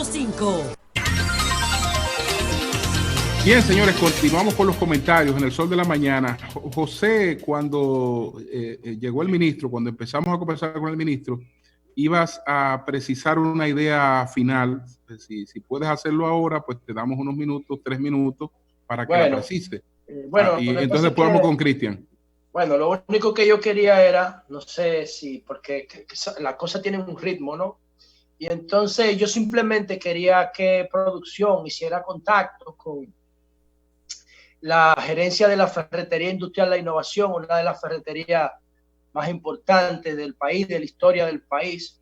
100.5. Bien, señores, continuamos con los comentarios en el Sol de la Mañana. José, cuando llegó el ministro, cuando empezamos a conversar con el ministro, ibas a precisar una idea final. Si puedes hacerlo ahora, pues te damos unos minutos, 3 minutos, para que la precise. Y entonces después vamos con Cristian. Bueno, lo único que yo quería era, no sé si, porque la cosa tiene un ritmo, ¿no? Y entonces yo simplemente quería que producción hiciera contacto con la gerencia de la Ferretería Industrial de la Innovación, una de las ferreterías más importantes del país, de la historia del país,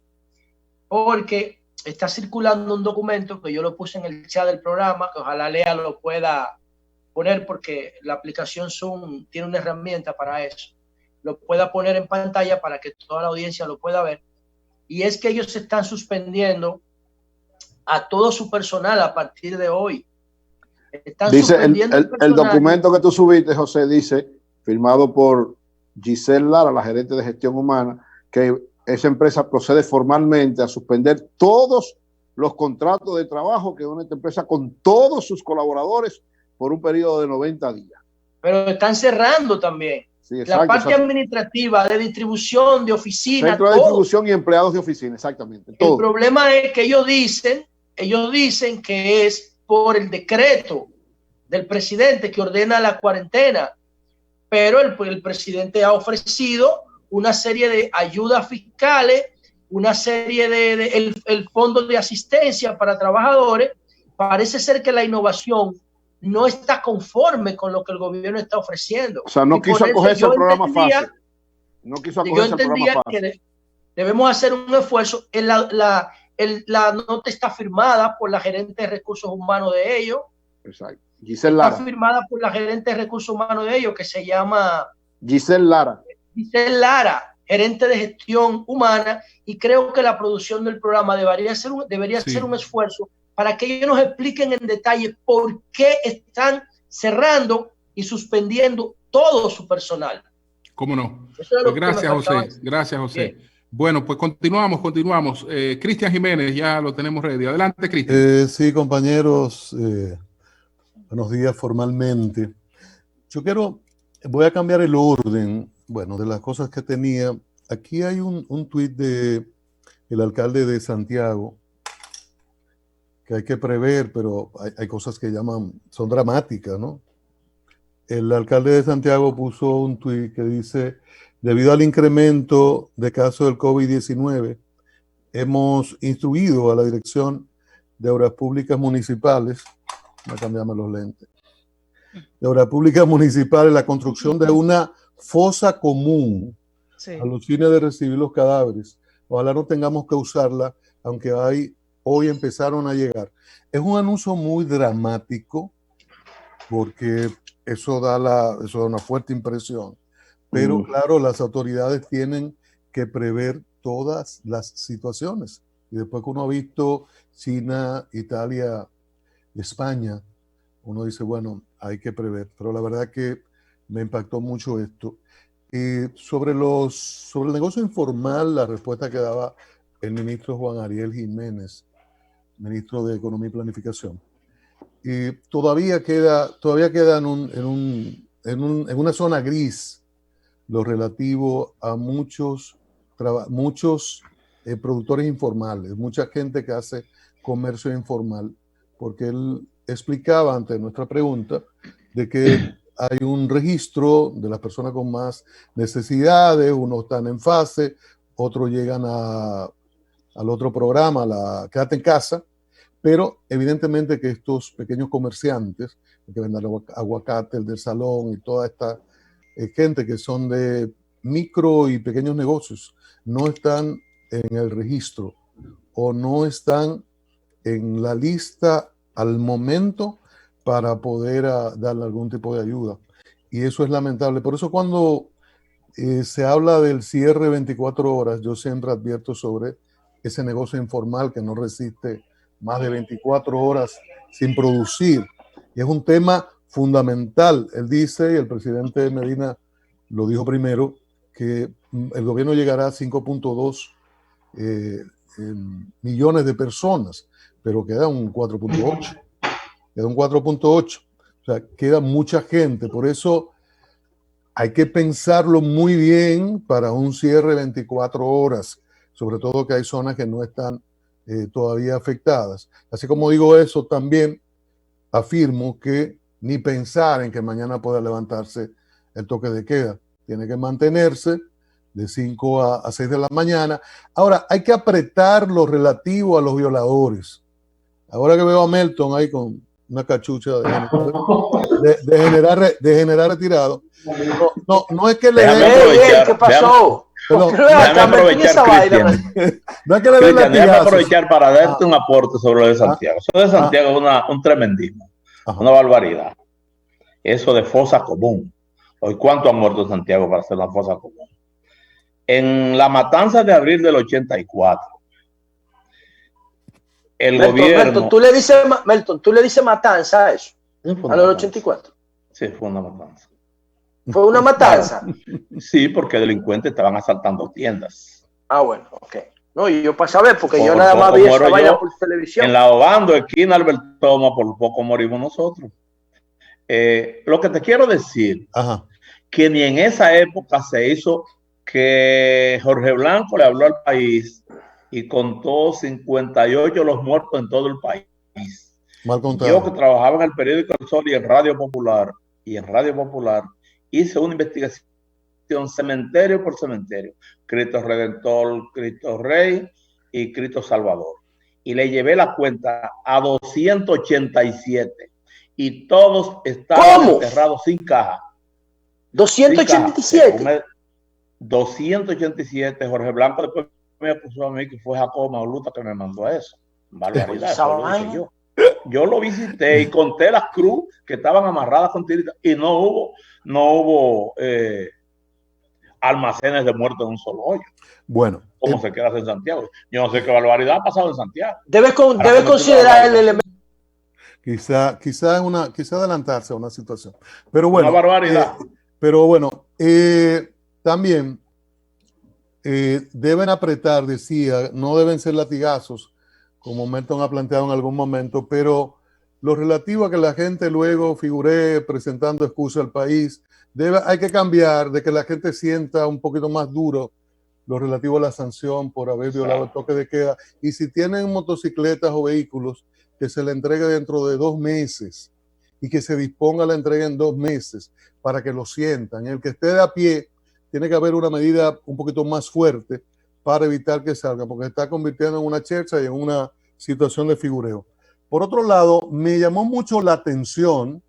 porque está circulando un documento que yo lo puse en el chat del programa, que ojalá Lea lo pueda poner, porque la aplicación Zoom tiene una herramienta para eso, lo pueda poner en pantalla para que toda la audiencia lo pueda ver. Y es que ellos están suspendiendo a todo su personal a partir de hoy. Dice el documento que tú subiste, José, dice, firmado por Giselle Lara, la gerente de gestión humana, que esa empresa procede formalmente a suspender todos los contratos de trabajo que da esta empresa con todos sus colaboradores por un periodo de 90 días. Pero están cerrando también. Sí, exacto, la parte administrativa, de distribución, de oficina. Centro de distribución y empleados de oficina, exactamente. Todo. El problema es que ellos dicen que es por el decreto del presidente que ordena la cuarentena, pero el presidente ha ofrecido una serie de ayudas fiscales, una serie el fondo de asistencia para trabajadores. Parece ser que la innovación no está conforme con lo que el gobierno está ofreciendo. O sea, no quiso acogerse al programa fácil. No quiso acogerse al programa fácil. Que debemos hacer un esfuerzo. La nota está firmada por la gerente de recursos humanos de ellos. Exacto. Giselle Lara. Está firmada por la gerente de recursos humanos de ellos, que se llama Giselle Lara. Giselle Lara, gerente de gestión humana, y creo que la producción del programa debería ser un esfuerzo para que ellos nos expliquen en detalle por qué están cerrando y suspendiendo todo su personal. ¿Cómo no? Pues gracias, José. Gracias, José. Bien. Bueno, pues continuamos. Cristian Jiménez, ya lo tenemos ready. Adelante, Cristian. Sí, compañeros, buenos días formalmente. Voy a cambiar el orden, de las cosas que tenía. Aquí hay un tuit de el alcalde de Santiago, que hay que prever, pero hay cosas que son dramáticas, ¿no? El alcalde de Santiago puso un tuit que dice: debido al incremento de casos del COVID-19, hemos instruido a la Dirección de Obras Públicas Municipales, voy a cambiarme los lentes, de Obras Públicas Municipales, la construcción de una fosa común a los fines de recibir los cadáveres. Ojalá no tengamos que usarla, aunque hoy empezaron a llegar. Es un anuncio muy dramático, porque eso da una fuerte impresión. Pero claro, las autoridades tienen que prever todas las situaciones. Y después que uno ha visto China, Italia, España, uno dice, bueno, hay que prever. Pero la verdad que me impactó mucho esto. Sobre el negocio informal, la respuesta que daba el ministro Juan Ariel Jiménez, ministro de Economía y Planificación, todavía queda en una zona gris lo relativo a muchos productores informales, mucha gente que hace comercio informal, porque él explicaba ante nuestra pregunta de que hay un registro de las personas con más necesidades, unos están en fase, otros llegan al otro programa, Quédate en Casa, pero evidentemente que estos pequeños comerciantes, que venden aguacate, el del salón y toda esta gente que son de micro y pequeños negocios, no están en el registro o no están en la lista al momento para poder darle algún tipo de ayuda. Y eso es lamentable. Por eso cuando se habla del cierre 24 horas, yo siempre advierto sobre ese negocio informal que no resiste más de 24 horas sin producir. Y es un tema fundamental. Él dice, y el presidente Medina lo dijo primero, que el gobierno llegará a 5.2 millones de personas, pero queda un 4.8. Queda un 4.8. O sea, queda mucha gente. Por eso hay que pensarlo muy bien para un cierre 24 horas, sobre todo que hay zonas que no están todavía afectadas. Así como digo eso, también afirmo que ni pensar en que mañana pueda levantarse el toque de queda. Tiene que mantenerse de 5 a 6 de la mañana. Ahora, hay que apretar lo relativo a los violadores. Ahora que veo a Melton ahí con una cachucha de general retirado, no es que le den... ¿Qué pasó? Déjame aprovechar, Cristian. No es que le den latigazos. Déjame aprovechar para darte un aporte sobre lo de Santiago. Eso de Santiago es un tremendismo, una barbaridad. Eso de fosa común. Hoy, ¿cuánto han muerto en Santiago para hacer una fosa común? En la matanza de abril del 84, el gobierno... Melton, tú le dices matanza a eso, a los 84. Sí, fue una matanza. ¿Fue una matanza? Sí, porque delincuentes estaban asaltando tiendas. Ah, bueno, ok. No, y yo para saber, porque yo nada más vi esa vaina por televisión. En la Obando, esquina Albert Thomas, por poco morimos nosotros. Lo que te quiero decir, que ni en esa época se hizo que Jorge Blanco le habló al país y contó 58 los muertos en todo el país. Yo que trabajaba en el periódico El Sol y en Radio Popular, hice una investigación cementerio por cementerio, Cristo Redentor, Cristo Rey y Cristo Salvador, y le llevé la cuenta a 287 y todos estaban enterrados sin caja. 287. 287. Jorge Blanco después me acusó a mí que fue Jacobo Mauluta que me mandó a eso. Barbaridad, eso lo dije yo. Yo lo visité y conté las cruz que estaban amarradas con tiritas y no hubo almacenes de muertos en un solo hoyo. Bueno, ¿cómo se queda en Santiago? Yo no sé qué barbaridad ha pasado en Santiago. Debe considerar el elemento. Quizá adelantarse a una situación. Pero bueno, una barbaridad. También deben apretar, decía, no deben ser latigazos, como Melton ha planteado en algún momento, pero lo relativo a que la gente luego figure presentando excusas al país, hay que cambiar de que la gente sienta un poquito más duro lo relativo a la sanción por haber violado el toque de queda. Y si tienen motocicletas o vehículos, que se le entregue dentro de 2 meses y que se disponga la entrega en 2 meses para que lo sientan. El que esté de a pie, tiene que haber una medida un poquito más fuerte para evitar que salga, porque se está convirtiendo en una chercha y en una situación de figureo. Por otro lado, me llamó mucho la atención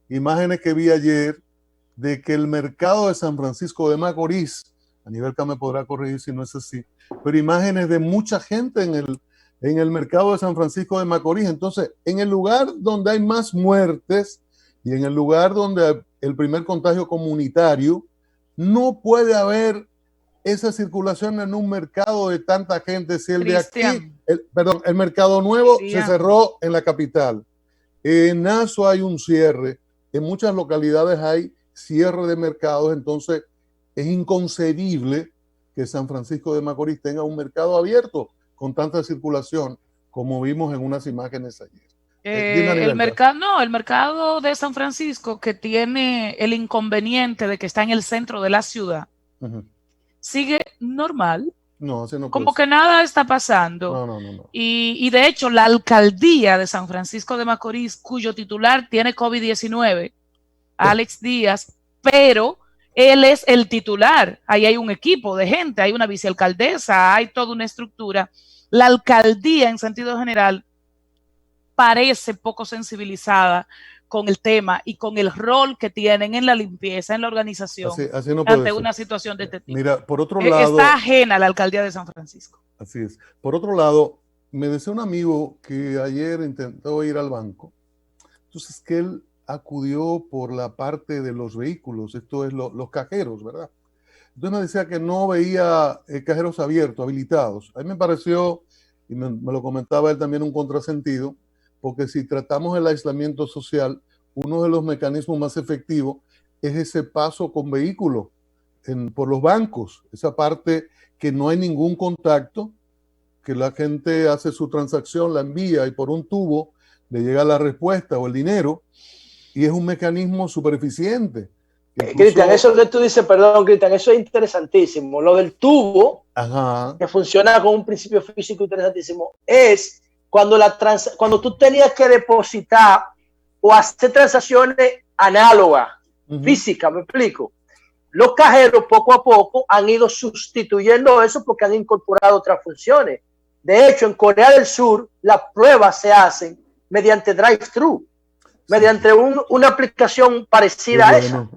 imágenes que vi ayer de que el mercado de San Francisco de Macorís, a nivel que me podrá corregir si no es así, pero imágenes de mucha gente en el mercado de San Francisco de Macorís. Entonces, en el lugar donde hay más muertes y en el lugar donde el primer contagio comunitario, no puede haber esa circulación en un mercado de tanta gente. Si el Cristian. De aquí, el mercado nuevo Cristian. Se cerró en la capital. En Nassau hay un cierre, en muchas localidades hay cierre de mercados, entonces es inconcebible que San Francisco de Macorís tenga un mercado abierto con tanta circulación como vimos en unas imágenes ayer. El mercado de San Francisco, que tiene el inconveniente de que está en el centro de la ciudad, sigue normal. No, como que nada está pasando. No. Y de hecho, la alcaldía de San Francisco de Macorís, cuyo titular tiene COVID-19, Alex Díaz, pero él es el titular. Ahí hay un equipo de gente, hay una vicealcaldesa, hay toda una estructura. La alcaldía, en sentido general, parece poco sensibilizada con el tema y con el rol que tienen en la limpieza, en la organización, así no ante una situación de este tipo. Mira, por otro lado... Está ajena a la alcaldía de San Francisco. Así es. Por otro lado, me decía un amigo que ayer intentó ir al banco, entonces que él acudió por la parte de los vehículos, esto es los cajeros, ¿verdad? Entonces me decía que no veía cajeros abiertos, habilitados. A mí me pareció, y me lo comentaba él también, un contrasentido, porque si tratamos el aislamiento social, uno de los mecanismos más efectivos es ese paso con vehículo por los bancos, esa parte que no hay ningún contacto, que la gente hace su transacción, la envía y por un tubo le llega la respuesta o el dinero, y es un mecanismo súper eficiente. Cristian, eso que tú dices, perdón, Cristian, eso es interesantísimo. Lo del tubo, que funciona con un principio físico interesantísimo, es cuando tú tenías que depositar o hacer transacciones análogas, físicas, me explico. Los cajeros poco a poco han ido sustituyendo eso porque han incorporado otras funciones. De hecho, en Corea del Sur, las pruebas se hacen mediante drive-thru, mediante una aplicación parecida a esa.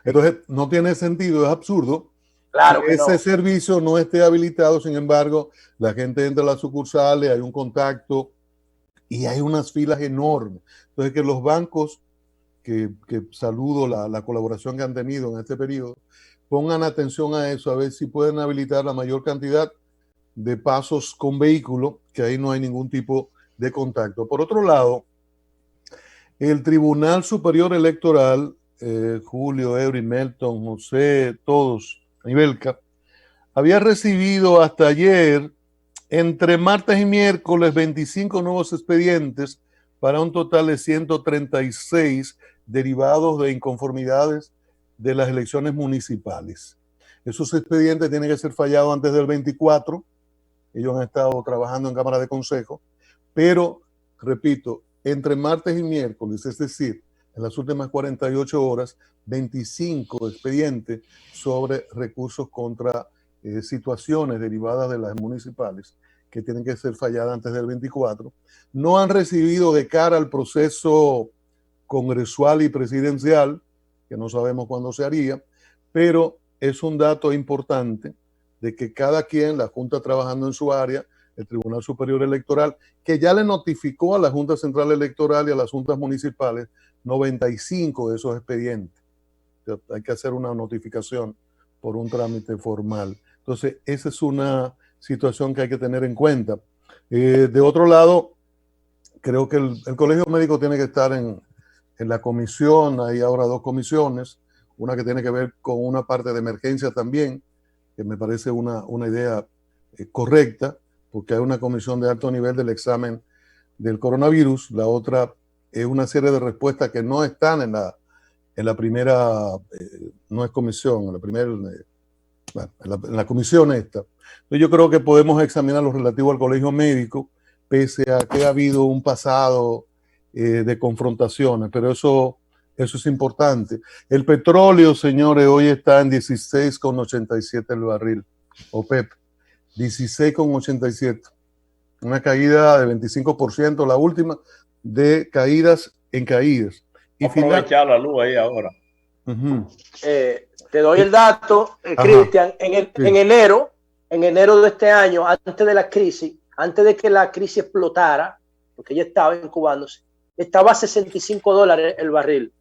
Entonces, no tiene sentido, es absurdo. Claro que ese servicio no esté habilitado, sin embargo, la gente entra a las sucursales, hay un contacto y hay unas filas enormes. Entonces, que los bancos, que saludo la colaboración que han tenido en este periodo, pongan atención a eso, a ver si pueden habilitar la mayor cantidad de pasos con vehículo, que ahí no hay ningún tipo de contacto. Por otro lado, el Tribunal Superior Electoral, Julio, Eury, Melton, José, todos, Ibelka, había recibido hasta ayer, entre martes y miércoles, 25 nuevos expedientes para un total de 136 derivados de inconformidades de las elecciones municipales. Esos expedientes tienen que ser fallados antes del 24. Ellos han estado trabajando en Cámara de Consejo, pero, repito, entre martes y miércoles, es decir, en las últimas 48 horas, 25 expedientes sobre recursos contra situaciones derivadas de las municipales que tienen que ser falladas antes del 24. No han recibido de cara al proceso congresual y presidencial, que no sabemos cuándo se haría, pero es un dato importante de que cada quien, la Junta trabajando en su área, el Tribunal Superior Electoral, que ya le notificó a la Junta Central Electoral y a las juntas municipales 95 de esos expedientes. Hay que hacer una notificación por un trámite formal. Entonces, esa es una situación que hay que tener en cuenta. De otro lado, creo que el Colegio Médico tiene que estar en la comisión. Hay ahora dos comisiones, una que tiene que ver con una parte de emergencia también, que me parece una idea correcta, porque hay una comisión de alto nivel del examen del coronavirus. La otra es una serie de respuestas que no están en la primera, no es comisión, en la primera, en la comisión esta. Entonces yo creo que podemos examinar lo relativo al colegio médico, pese a que ha habido un pasado de confrontaciones, pero eso es importante. El petróleo, señores, hoy está en 16,87 el barril, OPEP, 16,87. Una caída de 25%, la última, de caídas en caídas. Y aprovechar la luz ahí ahora. Te doy el dato, Cristian, en enero de este año, antes de la crisis, antes de que la crisis explotara, porque ya estaba incubándose, estaba a $65 el barril.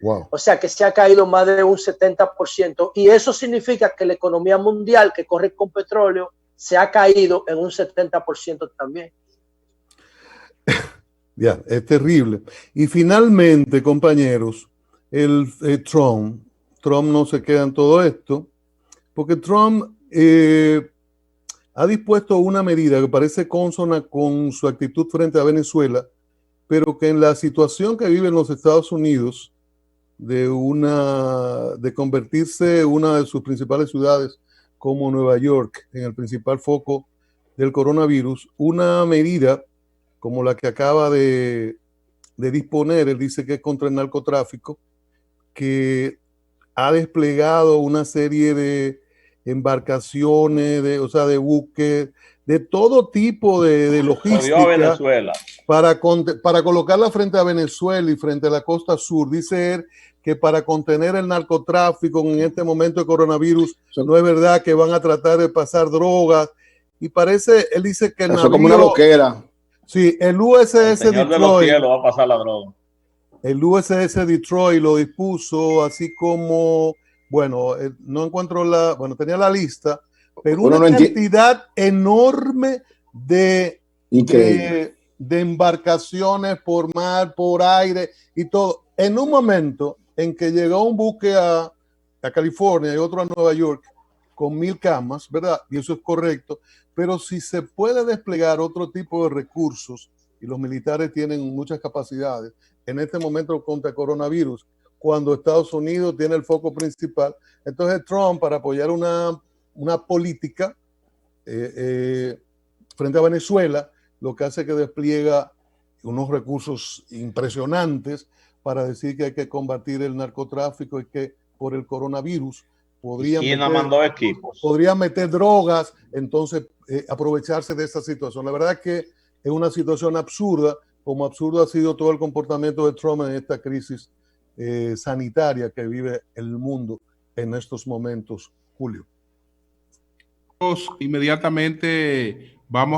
Wow. O sea que se ha caído más de un 70%, y eso significa que la economía mundial que corre con petróleo se ha caído en un 70% también. Ya, es terrible. Y finalmente, compañeros, Trump no se queda en todo esto, porque Trump ha dispuesto una medida que parece consona con su actitud frente a Venezuela, pero que en la situación que viven los Estados Unidos, de convertirse una de sus principales ciudades como Nueva York en el principal foco del coronavirus, una medida como la que acaba de disponer, él dice que es contra el narcotráfico, que ha desplegado una serie de embarcaciones, de buques, de todo tipo de logística para colocarla frente a Venezuela y frente a la costa sur. Dice él que para contener el narcotráfico en este momento de coronavirus, no es verdad que van a tratar de pasar drogas, y parece, él dice que el navío, como una loquera. Sí, el USS Detroit de los cielos va a pasar la droga. El USS Detroit lo dispuso, así como, bueno, no encuentro tenía la lista, pero una cantidad enorme de embarcaciones por mar, por aire y todo. En un momento en que llegó un buque a California y otro a Nueva York con 1.000 camas, ¿verdad? Y eso es correcto, pero si se puede desplegar otro tipo de recursos, y los militares tienen muchas capacidades en este momento contra el coronavirus, cuando Estados Unidos tiene el foco principal, entonces Trump, para apoyar una política frente a Venezuela, lo que hace es que despliega unos recursos impresionantes para decir que hay que combatir el narcotráfico y que por el coronavirus podrían meter drogas, entonces aprovecharse de esa situación. La verdad es que es una situación absurda, como absurdo ha sido todo el comportamiento de Trump en esta crisis sanitaria que vive el mundo en estos momentos, Julio. Inmediatamente vamos